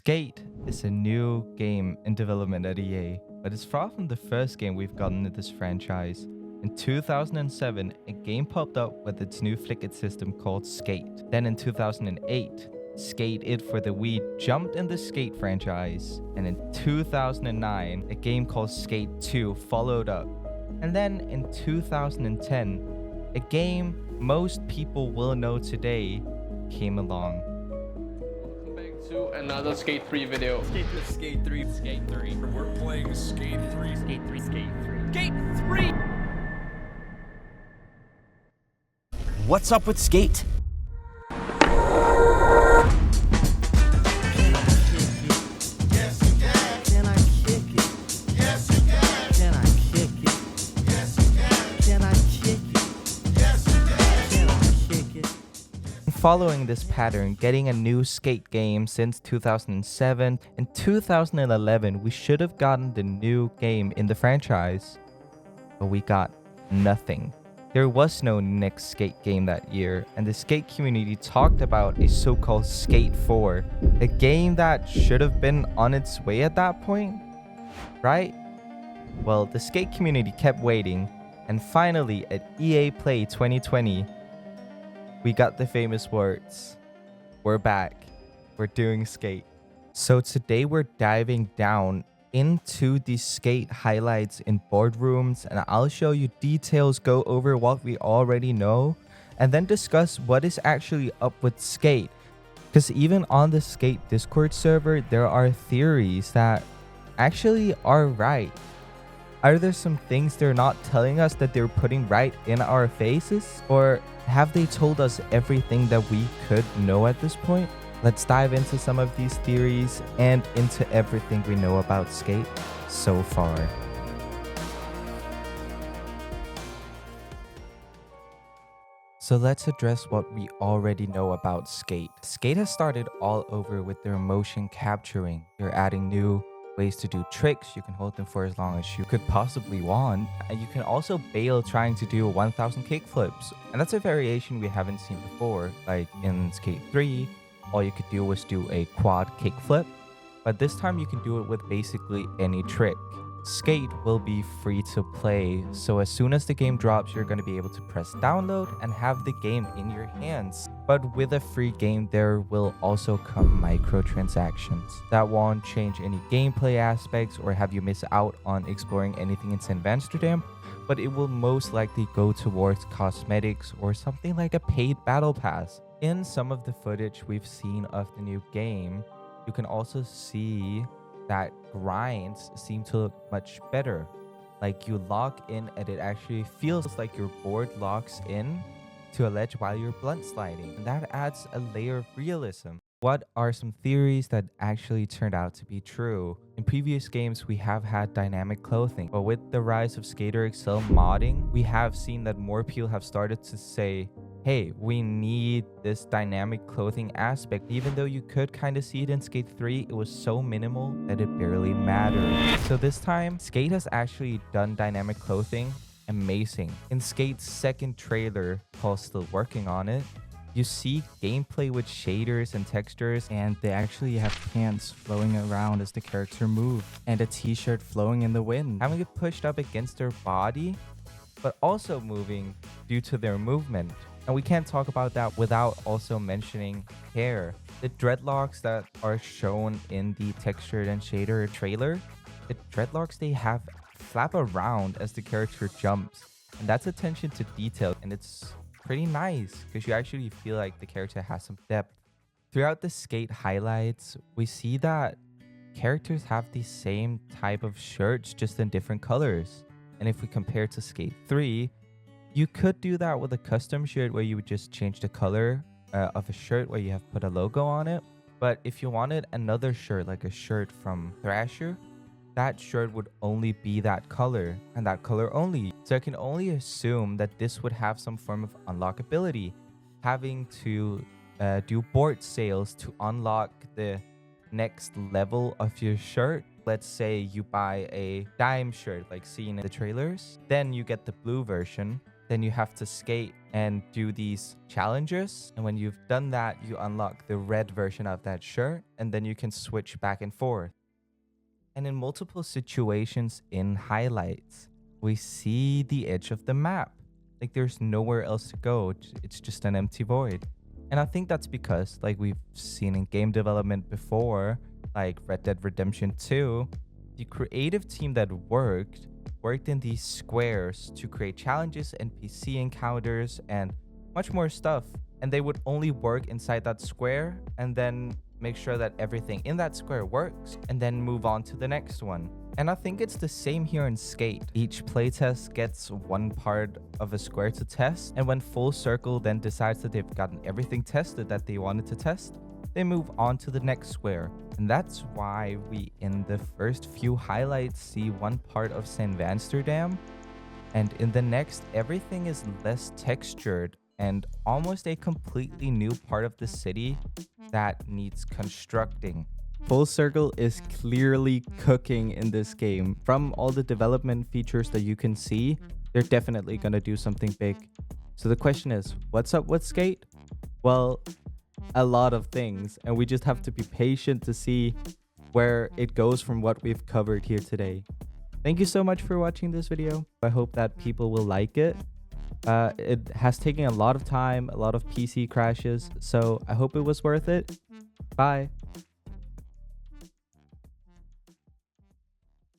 Skate is a new game in development at EA, but it's far from the first game we've gotten in this franchise. In 2007, a game popped up with its new flick-it system called Skate. Then in 2008, Skate It for the Wii jumped in the Skate franchise. And in 2009, a game called Skate 2 followed up. And then in 2010, a game most people will know today came along. Welcome back to another Skate 3 video. Skate 3. Skate 3. We're playing Skate 3. Skate 3. Skate 3. Skate 3! What's up with Skate? Following this pattern, getting a new Skate game since 2007, in 2011 we should have gotten the new game in the franchise, but we got nothing. There was no next Skate game that year, and the Skate community talked about a so-called Skate 4, a game that should have been on its way at that point, right? Well, the Skate community kept waiting, and finally at EA Play 2020, we got the famous words, "We're back, we're doing Skate." So today we're diving down into the Skate highlights in boardrooms, and I'll show you details, go over what we already know, and then discuss what is actually up with Skate. Because even on the Skate Discord server, there are theories that actually are right. Are there some things they're not telling us that they're putting right in our faces? Or have they told us everything that we could know at this point? Let's dive into some of these theories and into everything we know about Skate so far. So let's address what we already know about Skate. Skate has started all over with their motion capturing. They're adding new ways to do tricks. You can hold them for as long as you could possibly want, and you can also bail trying to do 1000 kickflips, and that's a variation we haven't seen before. Like in Skate 3, all you could do was do a quad kickflip, but this time you can do it with basically any trick. Skate will be free to play, so as soon as the game drops, you're going to be able to press download and have the game in your hands. But with a free game, there will also come microtransactions. That won't change any gameplay aspects or have you miss out on exploring anything in St. Amsterdam, but it will most likely go towards cosmetics or something like a paid battle pass. In some of the footage we've seen of the new game, you can also see that grinds seem to look much better. Like you lock in and it actually feels like your board locks in to a ledge while you're blunt sliding, and that adds a layer of realism. What are some theories that actually turned out to be true? In previous games, we have had dynamic clothing, but with the rise of Skater XL modding, we have seen that more people have started to say, hey, we need this dynamic clothing aspect. Even though you could kind of see it in Skate 3, it was so minimal that it barely mattered. So this time, Skate has actually done dynamic clothing amazing. In Skate's second trailer, called Still Working on It, you see gameplay with shaders and textures, and they actually have pants flowing around as the character moves, and a t-shirt flowing in the wind, having it pushed up against their body, but also moving due to their movement. And we can't talk about that without also mentioning hair. The dreadlocks that are shown in the textured and shader trailer, the dreadlocks they have flap around as the character jumps, and that's attention to detail, and it's pretty nice because you actually feel like the character has some depth. Throughout the Skate highlights, we see that characters have the same type of shirts, just in different colors. And if we compare to Skate 3, you could do that with a custom shirt where you would just change the color of a shirt where you have put a logo on it. But if you wanted another shirt, like a shirt from Thrasher, that shirt would only be that color and that color only. So I can only assume that this would have some form of unlockability, having to do board sales to unlock the next level of your shirt. Let's say you buy a dime shirt like seen in the trailers, then you get the blue version, Then you have to skate and do these challenges. And when you've done that, you unlock the red version of that shirt, and then you can switch back and forth. And in multiple situations in highlights, we see the edge of the map. Like there's nowhere else to go. It's just an empty void. And I think that's because, like we've seen in game development before, like Red Dead Redemption 2, the creative team that worked in these squares to create challenges, NPC encounters, and much more stuff. And they would only work inside that square and then make sure that everything in that square works and then move on to the next one. And I think it's the same here in Skate. Each playtest gets one part of a square to test, and when Full Circle then decides that they've gotten everything tested that they wanted to test, they move on to the next square. And that's why we in the first few highlights see one part of St. Vansterdam, and in the next everything is less textured and almost a completely new part of the city that needs constructing. Full Circle is clearly cooking in this game. From all the development features that you can see, they're definitely gonna do something big. So the question is, what's up with Skate? Well, a lot of things, and we just have to be patient to see where it goes from what we've covered here today. Thank you so much for watching this video. I hope that people will like it. It has taken a lot of time, a lot of PC crashes, so I hope it was worth it. Bye.